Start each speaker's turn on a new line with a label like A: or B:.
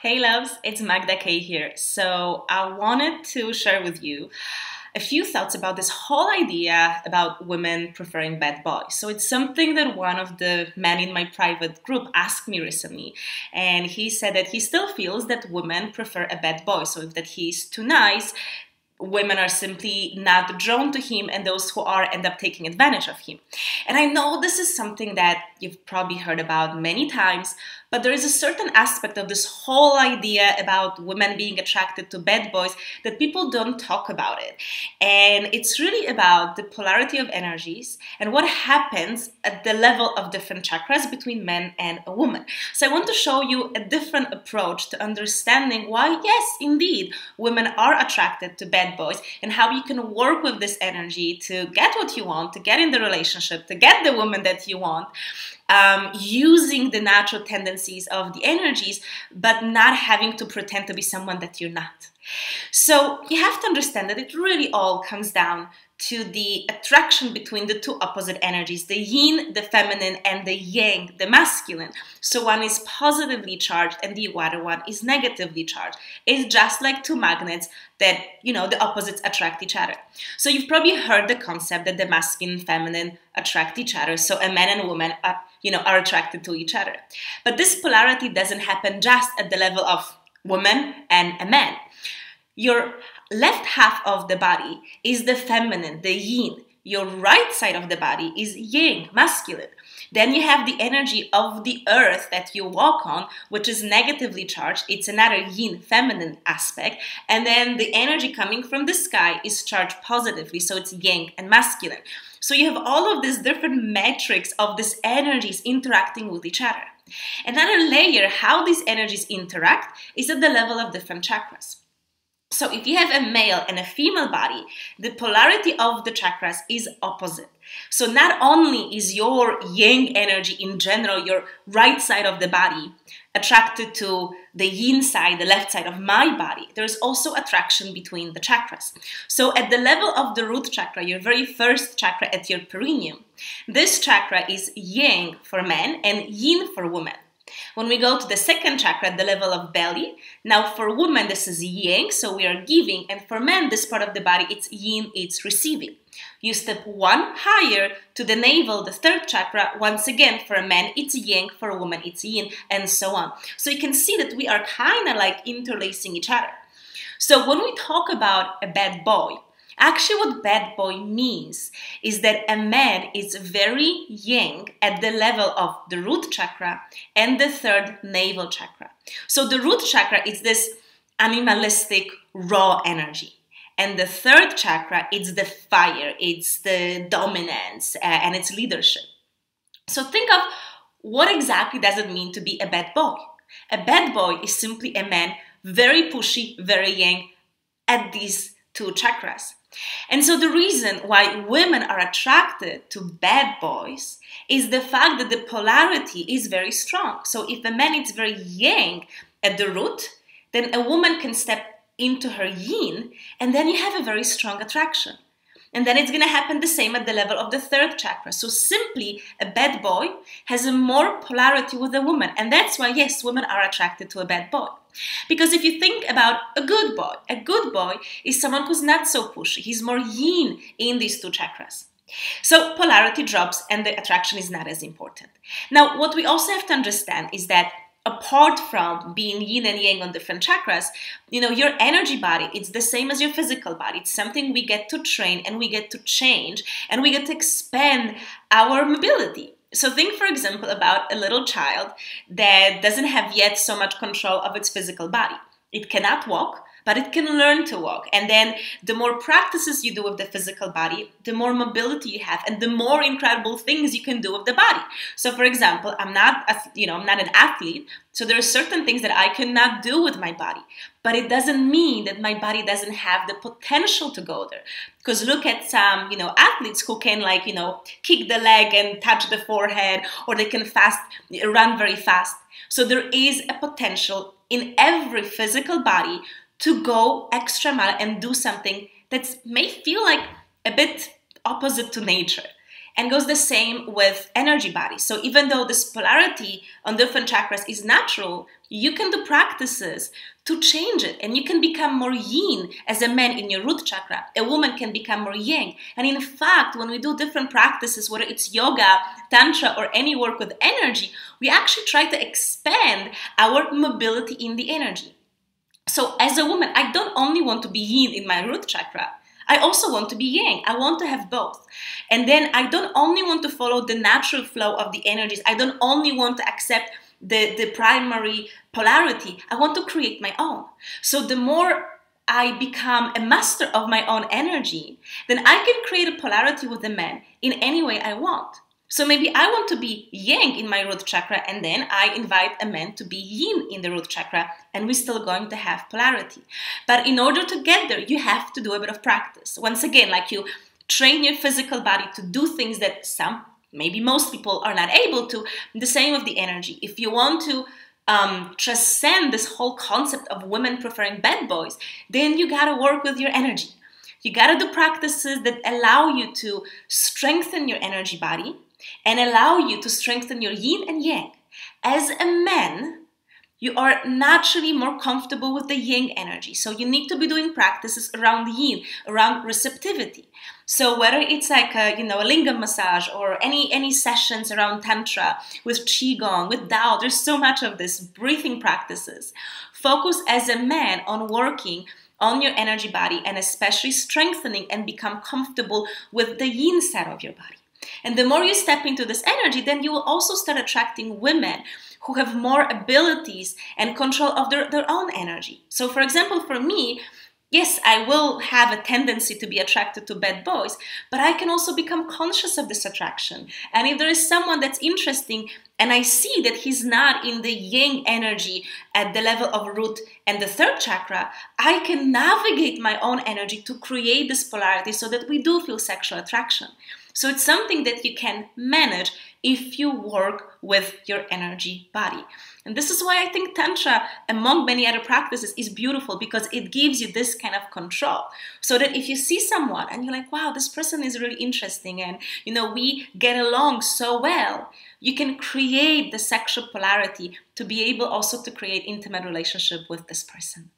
A: Hey loves, it's Magda K here. So I wanted to share with you a few thoughts about this whole idea about women preferring bad boys. So it's something that one of the men in my private group asked me recently, and he said that he still feels that women prefer a bad boy. So if that he's too nice, women are simply not drawn to him, and those who are end up taking advantage of him. And I know this is something that you've probably heard about many times, but there is a certain aspect of this whole idea about women being attracted to bad boys that people don't talk about it. And it's really about the polarity of energies and what happens at the level of different chakras between men and a woman. So I want to show you a different approach to understanding why, yes, indeed, women are attracted to bad boys, and how you can work with this energy to get what you want, to get in the relationship, to get the woman that you want, using the natural tendencies of the energies, but not having to pretend to be someone that you're not. So you have to understand that it really all comes down to the attraction between the two opposite energies, the yin, the feminine, and the yang, the masculine. So one is positively charged and the other one is negatively charged. It's just like two magnets that, the opposites attract each other. So you've probably heard the concept that the masculine and feminine attract each other. So a man and a woman are attracted to each other. But this polarity doesn't happen just at the level of woman and a man. Your left half of the body is the feminine, the yin. Your right side of the body is yang, masculine. Then you have the energy of the earth that you walk on, which is negatively charged. It's another yin, feminine aspect. And then the energy coming from the sky is charged positively, so it's yang and masculine. So you have all of these different metrics of these energies interacting with each other. Another layer, how these energies interact, is at the level of different chakras. So if you have a male and a female body, the polarity of the chakras is opposite. So not only is your yang energy in general, your right side of the body, attracted to the yin side, the left side of my body, there's also attraction between the chakras. So at the level of the root chakra, your very first chakra at your perineum, this chakra is yang for men and yin for women. When we go to the second chakra at the level of belly, now for women this is yang, so we are giving, and for men this part of the body, it's yin, it's receiving. You step one higher to the navel, the third chakra, once again for a man it's yang, for a woman it's yin, and so on. So you can see that we are kind of like interlacing each other. So when we talk about a bad boy, actually what bad boy means is that a man is very yang at the level of the root chakra and the third navel chakra. So the root chakra is this animalistic raw energy. And the third chakra, it's the fire, it's the dominance, and it's leadership. So think of what exactly does it mean to be a bad boy. A bad boy is simply a man very pushy, very yang at these two chakras. And so the reason why women are attracted to bad boys is the fact that the polarity is very strong. So if a man is very yang at the root, then a woman can step into her yin, and then you have a very strong attraction. And then it's going to happen the same at the level of the third chakra. So simply, a bad boy has a more polarity with a woman. And that's why, yes, women are attracted to a bad boy. Because if you think about a good boy is someone who's not so pushy. He's more yin in these two chakras. So polarity drops and the attraction is not as important. Now, what we also have to understand is that apart from being yin and yang on different chakras, your energy body, it's the same as your physical body. It's something we get to train and we get to change and we get to expand our mobility. So think, for example, about a little child that doesn't have yet so much control of its physical body. It cannot walk, but it can learn to walk. And then the more practices you do with the physical body, the more mobility you have and the more incredible things you can do with the body. So for example, I'm not an athlete, so there are certain things that I cannot do with my body. But it doesn't mean that my body doesn't have the potential to go there. Because look at some, athletes who can kick the leg and touch the forehead, or they can run very fast. So there is a potential in every physical body to go extra mile and do something that may feel like a bit opposite to nature. And goes the same with energy bodies. So even though this polarity on different chakras is natural, you can do practices to change it. And you can become more yin as a man in your root chakra. A woman can become more yang. And in fact, when we do different practices, whether it's yoga, tantra, or any work with energy, we actually try to expand our mobility in the energy. So as a woman, I don't only want to be yin in my root chakra, I also want to be yang. I want to have both. And then I don't only want to follow the natural flow of the energies. I don't only want to accept the primary polarity. I want to create my own. So the more I become a master of my own energy, then I can create a polarity with the man in any way I want. So maybe I want to be yang in my root chakra, and then I invite a man to be yin in the root chakra, and we're still going to have polarity. But in order to get there, you have to do a bit of practice. Once again, like you train your physical body to do things that some, maybe most people are not able to. The same with the energy. If you want to transcend this whole concept of women preferring bad boys, then you gotta work with your energy. You gotta do practices that allow you to strengthen your energy body and allow you to strengthen your yin and yang. As a man, you are naturally more comfortable with the yang energy. So you need to be doing practices around yin, around receptivity. So whether it's like a lingam massage or any sessions around tantra, with qigong, with Tao, there's so much of this, breathing practices. Focus as a man on working on your energy body and especially strengthening and become comfortable with the yin side of your body. And the more you step into this energy, then you will also start attracting women who have more abilities and control of their own energy. So for example, for me, yes, I will have a tendency to be attracted to bad boys, but I can also become conscious of this attraction. And if there is someone that's interesting and I see that he's not in the yang energy at the level of root and the third chakra, I can navigate my own energy to create this polarity so that we do feel sexual attraction. So it's something that you can manage if you work with your energy body. And this is why I think Tantra, among many other practices, is beautiful, because it gives you this kind of control. So that if you see someone and you're like, wow, this person is really interesting and, we get along so well, you can create the sexual polarity to be able also to create intimate relationship with this person.